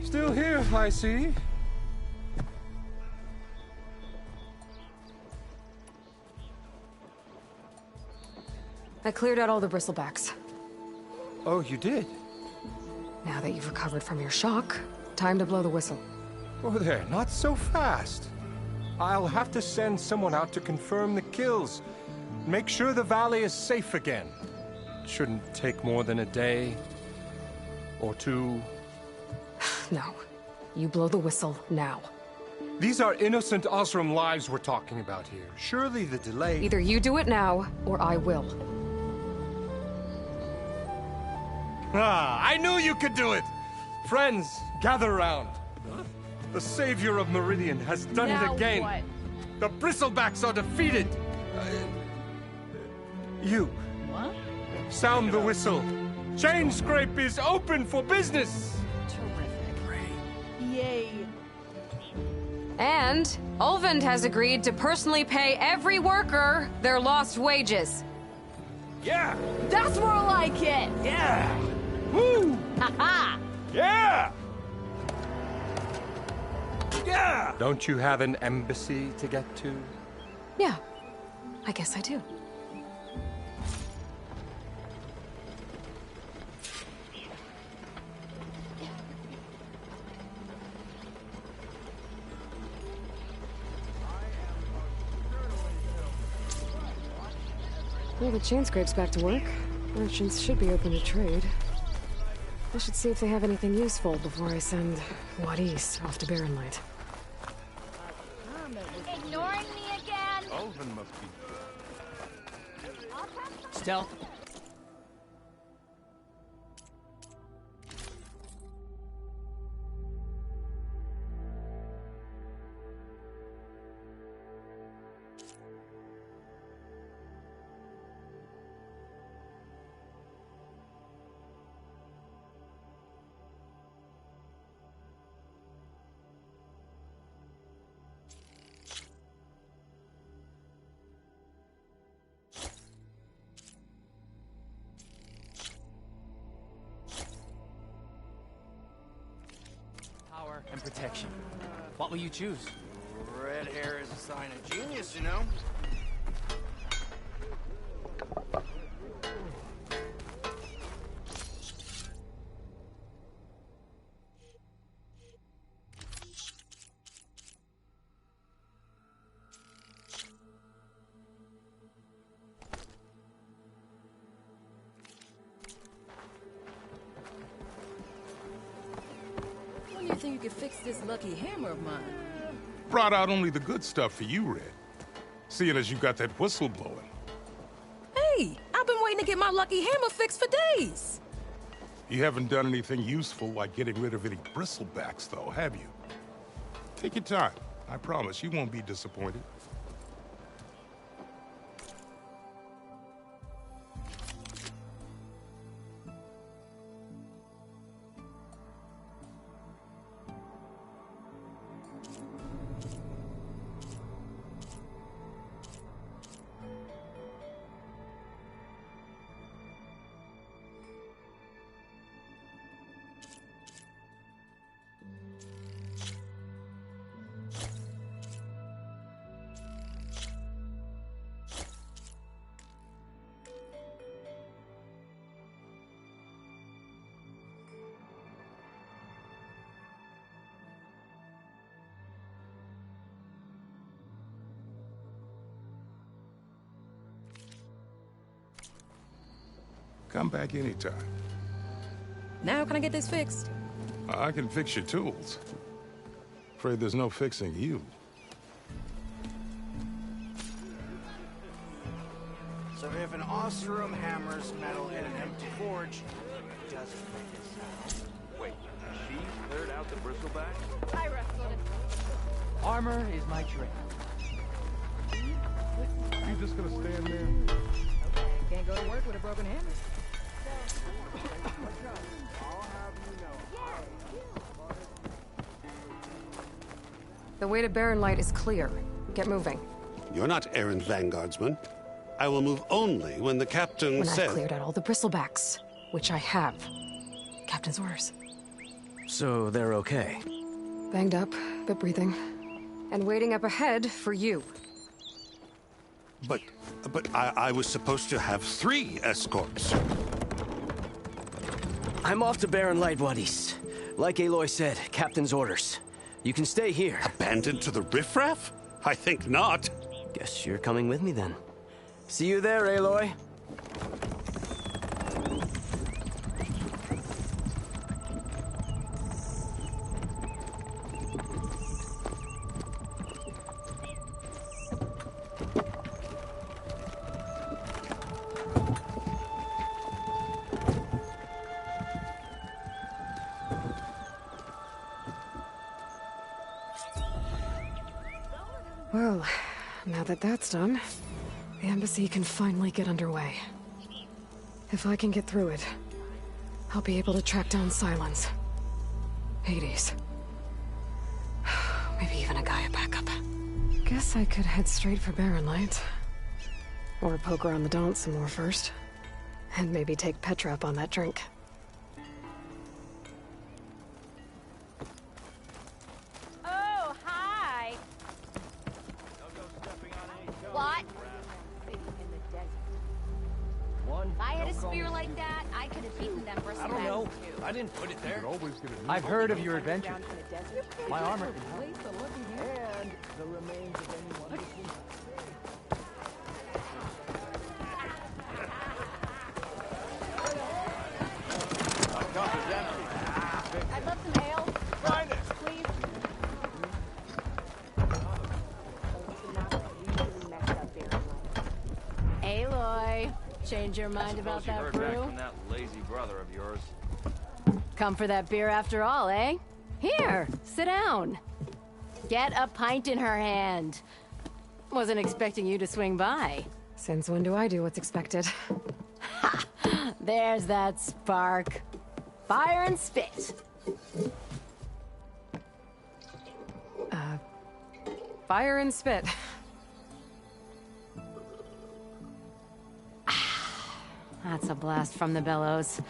Still here, I see. I cleared out all the bristlebacks. Oh, you did? Now that you've recovered from your shock, time to blow the whistle. Oh there, not so fast. I'll have to send someone out to confirm the kills. Make sure the valley is safe again. Shouldn't take more than a day or two. No. You blow the whistle now. These are innocent Osram lives we're talking about here. Surely the delay... Either you do it now, or I will. Ah, I knew you could do it! Friends, gather around. The savior of Meridian has done it again. What? The bristlebacks are defeated. You. What? Sound the whistle. Chain Scrape is open for business. Yay. And Ulvund has agreed to personally pay every worker their lost wages. Yeah! That's more like it! Yeah! Woo! Ha-ha! Yeah! Yeah! Don't you have an embassy to get to? Yeah, I guess I do. Well, the chain scrape's back to work. Merchants should be open to trade. I should see if they have anything useful before I send Wadis off to Barren Light. Ignoring me again? Ulvin must be... Stealth. Power and protection. What will you choose? Red hair is a sign of genius, you know? When do you think you could fix this lucky hammer of mine? Brought out only the good stuff for you, Red. Seeing as you got that whistle blowing. Hey, I've been waiting to get my lucky hammer fixed for days. You haven't done anything useful like getting rid of any bristlebacks, though, have you? Take your time. I promise you won't be disappointed. Come back anytime. Now can I get this fixed? I can fix your tools. Afraid there's no fixing you. So if an Ostrom hammers metal in an empty forge, it doesn't make a sound. Wait, she cleared out the bristleback? I wrestled it. Armor is my trade. You just gonna stand there? Can't go to work with a broken hammer. The way to Barren Light is clear. Get moving. You're not errand vanguardsman. I will move only when the captain When says... I've cleared out all the bristlebacks, which I have. Captain's orders. So they're okay? Banged up, but breathing. And waiting up ahead for you. But I was supposed to have 3 escorts. I'm off to Barren Light, Wadis. Like Aloy said, captain's orders. You can stay here. Abandoned to the riffraff? I think not. Guess you're coming with me then. See you there, Aloy. Well, now that that's done, the embassy can finally get underway. If I can get through it, I'll be able to track down Silence. Hades. Maybe even a Gaia backup. Guess I could head straight for Barren Light. Or poke around the Daunt some more first. And maybe take Petra up on that drink. Oh, hi. What? If I had a spear like that, I could have beaten them bristlebacks. I don't know. too. I didn't put it there. Always get a new I've heard of your adventure. My armor. And the remains of anyone who's I'd love some ale. Please. Aloy, change your mind about Suppose you that heard back brew? from that lazy brother of yours. Come for that beer after all, eh? Here, sit down. Get a pint in her hand. Wasn't expecting you to swing by. Since when do I do what's expected? There's that spark. Fire and spit. Fire and spit. That's a blast from the bellows.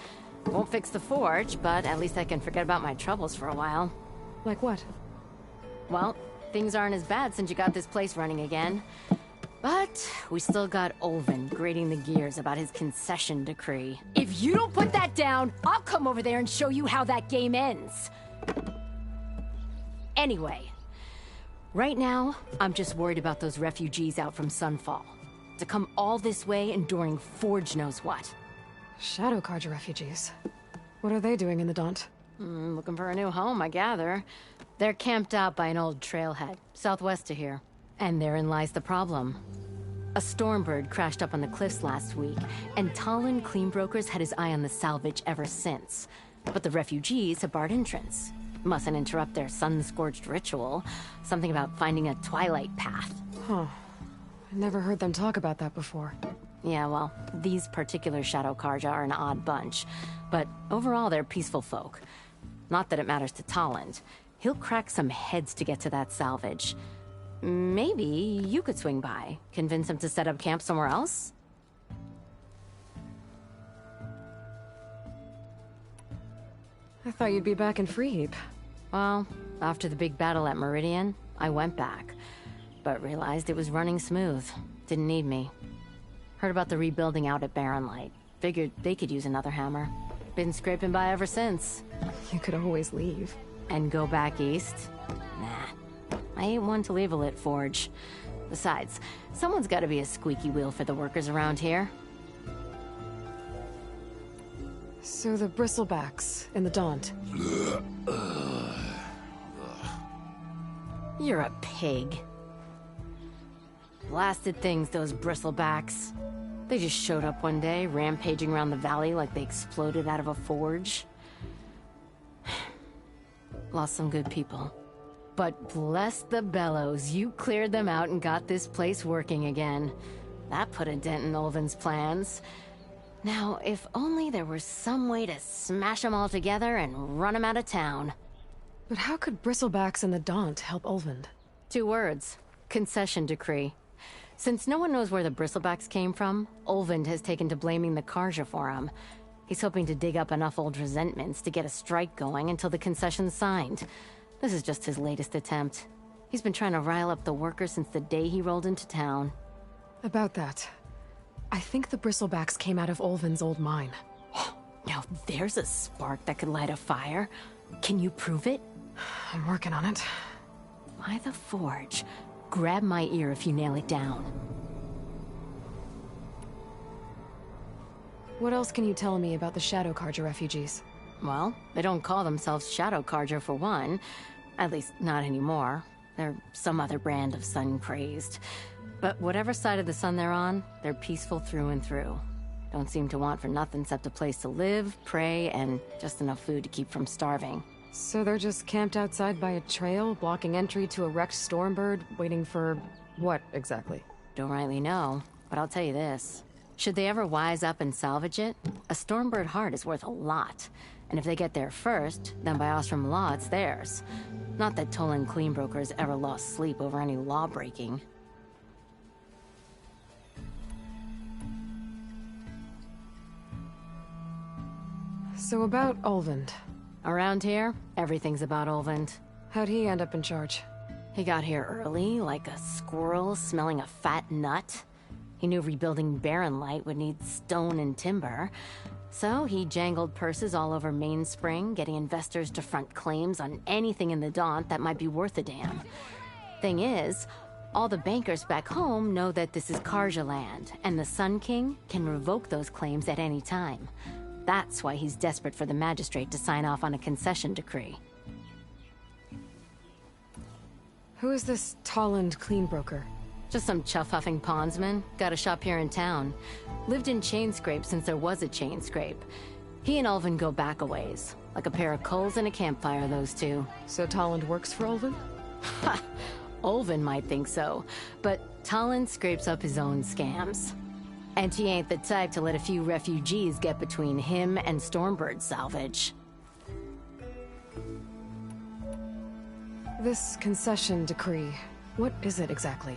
Won't fix the forge, but at least I can forget about my troubles for a while. Like what? Well, things aren't as bad since you got this place running again. But we still got Olvin grating the gears about his concession decree. If you don't put that down, I'll come over there and show you how that game ends. Anyway, right now, I'm just worried about those refugees out from Sunfall. To come all this way enduring Forge knows what. Shadow Carja refugees. What are they doing in the Daunt? Looking for a new home, I gather. They're camped out by an old trailhead, southwest of here. And therein lies the problem. A Stormbird crashed up on the cliffs last week, and Talon Cleanbrokers had his eye on the salvage ever since. But the refugees have barred entrance. Mustn't interrupt their sun-scorched ritual. Something about finding a twilight path. Huh. I never heard them talk about that before. Yeah, well, these particular Shadow Carja are an odd bunch. But overall, they're peaceful folk. Not that it matters to Talon. He'll crack some heads to get to that salvage. Maybe you could swing by, convince him to set up camp somewhere else? I thought you'd be back in Freeheap. Well, after the big battle at Meridian, I went back. But realized it was running smooth. Didn't need me. Heard about the rebuilding out at Barren Light. Figured they could use another hammer. Been scraping by ever since. You could always leave. And go back east? Nah. I ain't one to leave a lit forge. Besides, someone's gotta be a squeaky wheel for the workers around here. So the bristlebacks in the Daunt. You're a pig. Blasted things, those bristlebacks. They just showed up one day, rampaging around the valley like they exploded out of a forge. Lost some good people. But bless the bellows, you cleared them out and got this place working again. That put a dent in Ulvin's plans. Now, if only there were some way to smash them all together and run them out of town. But how could bristlebacks in the Daunt help Ulvund? 2 words. Concession decree. Since no one knows where the bristlebacks came from, Ulvund has taken to blaming the Karja for them. He's hoping to dig up enough old resentments to get a strike going until the concession's signed. This is just his latest attempt. He's been trying to rile up the workers since the day he rolled into town. About that, I think the bristlebacks came out of Ulvund's old mine. Now there's a spark that could light a fire. Can you prove it? I'm working on it. By the forge. Grab my ear if you nail it down. What else can you tell me about the Shadow Karja refugees? Well, they don't call themselves Shadow Karja for one. At least, not anymore. They're some other brand of sun-crazed. But whatever side of the sun they're on, they're peaceful through and through. Don't seem to want for nothing except a place to live, pray, and just enough food to keep from starving. So they're just camped outside by a trail, blocking entry to a wrecked Stormbird, waiting for... what, exactly? Don't rightly know, but I'll tell you this. Should they ever wise up and salvage it, a Stormbird heart is worth a lot. And if they get there first, then by Ostrom law, it's theirs. Not that Tolan Cleanbrokers ever lost sleep over any law-breaking. So about Ulvund. Around here, everything's about Ulvund. How'd he end up in charge? He got here early, like a squirrel smelling a fat nut. He knew rebuilding Barren Light would need stone and timber. So he jangled purses all over Mainspring, getting investors to front claims on anything in the Daunt that might be worth a damn. Thing is, all the bankers back home know that this is Karja land, and the Sun King can revoke those claims at any time. That's why he's desperate for the magistrate to sign off on a concession decree. Who is this Tolland Cleanbroker? Just some chuff-huffing pondsman. Got a shop here in town. Lived in Chainscrape since there was a Chainscrape. He and Ulvund go back a ways. Like a pair of coals and a campfire, those two. So Tolland works for Ulvund? Ha! Ulvund might think so, but Tolland scrapes up his own scams. And he ain't the type to let a few refugees get between him and Stormbird salvage. This concession decree, what is it exactly?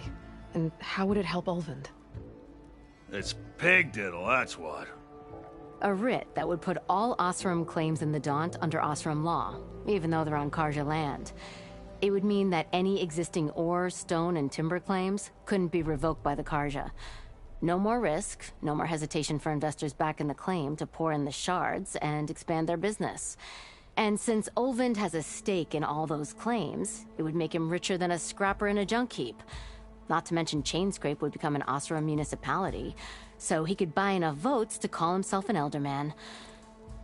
And how would it help Ulvund? It's pig diddle, that's what. A writ that would put all Osram claims in the Daunt under Osram law, even though they're on Karja land. It would mean that any existing ore, stone, and timber claims couldn't be revoked by the Karja. No more risk, no more hesitation for investors back in the claim to pour in the shards and expand their business. And since Ulvund has a stake in all those claims, it would make him richer than a scrapper in a junk heap. Not to mention Chainscrape would become an Osram municipality, so he could buy enough votes to call himself an elderman.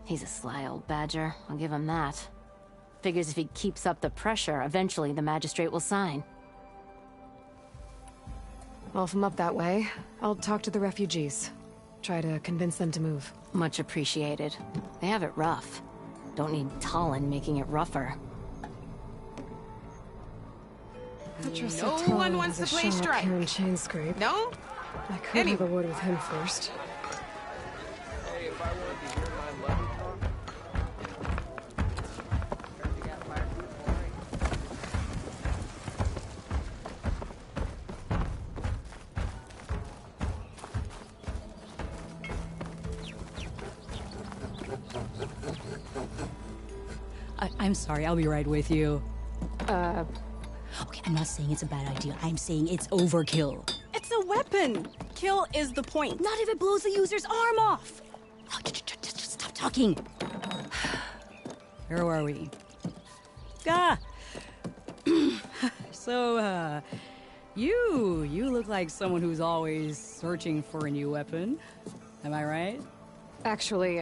He's a sly old badger, I'll give him that. Figures if he keeps up the pressure, eventually the magistrate will sign. Well, if I'm up that way, I'll talk to the refugees. Try to convince them to move. Much appreciated. They have it rough. Don't need Tolland making it rougher. No one wants to play strike. Here in Chainscrape. No? I could have a word with him first. Hey, if I wanted to hear my level talk. I'm sorry, I'll be right with you. Okay, I'm not saying it's a bad idea. I'm saying it's overkill. It's a weapon! Kill is the point. Not if it blows the user's arm off! Oh, just stop talking. Where were we? So, you look like someone who's always searching for a new weapon. Am I right? Actually,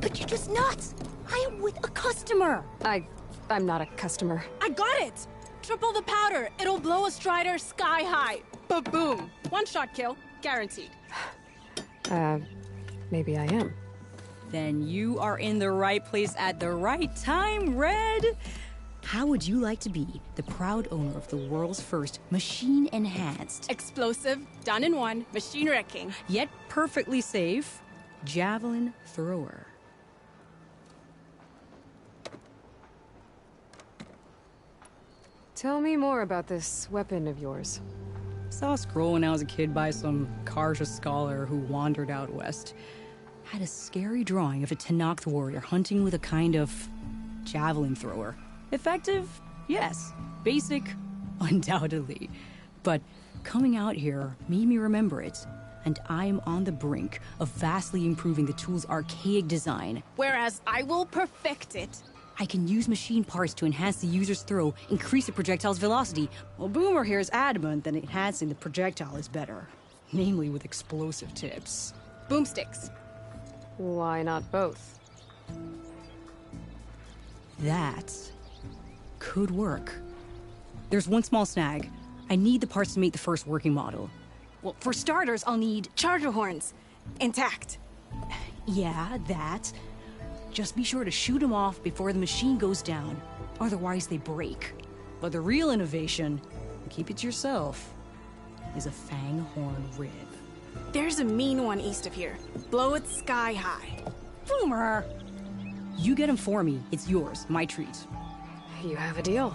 But you're just nuts! I am with a customer! I'm not a customer. I got it! Triple the powder. It'll blow a Strider sky high. Ba-boom. One-shot kill. Guaranteed. Maybe I am. Then you are in the right place at the right time, Red. How would you like to be the proud owner of the world's first machine-enhanced, Explosive, done in one, machine wrecking. yet perfectly safe, javelin thrower? Tell me more about this weapon of yours. Saw a scroll when I was a kid by some Karja scholar who wandered out west. Had a scary drawing of a Tenakth warrior hunting with a kind of javelin thrower. Effective? Yes. Basic? Undoubtedly. But coming out here made me remember it, and I am on the brink of vastly improving the tool's archaic design. Whereas I will perfect it. I can use machine parts to enhance the user's throw, increase the projectile's velocity. Well, Boomer here is adamant that enhancing the projectile is better. Namely with explosive tips. Boomsticks. Why not both? That could work. There's one small snag. I need the parts to make the first working model. Well, for starters, I'll need charger horns. Intact. Yeah, that. Just be sure to shoot them off before the machine goes down. Otherwise, they break. But the real innovation, keep it to yourself, is a fang horn rib. There's a mean one east of here. Blow it sky high. Boomer! You get him for me. It's yours. My treat. You have a deal.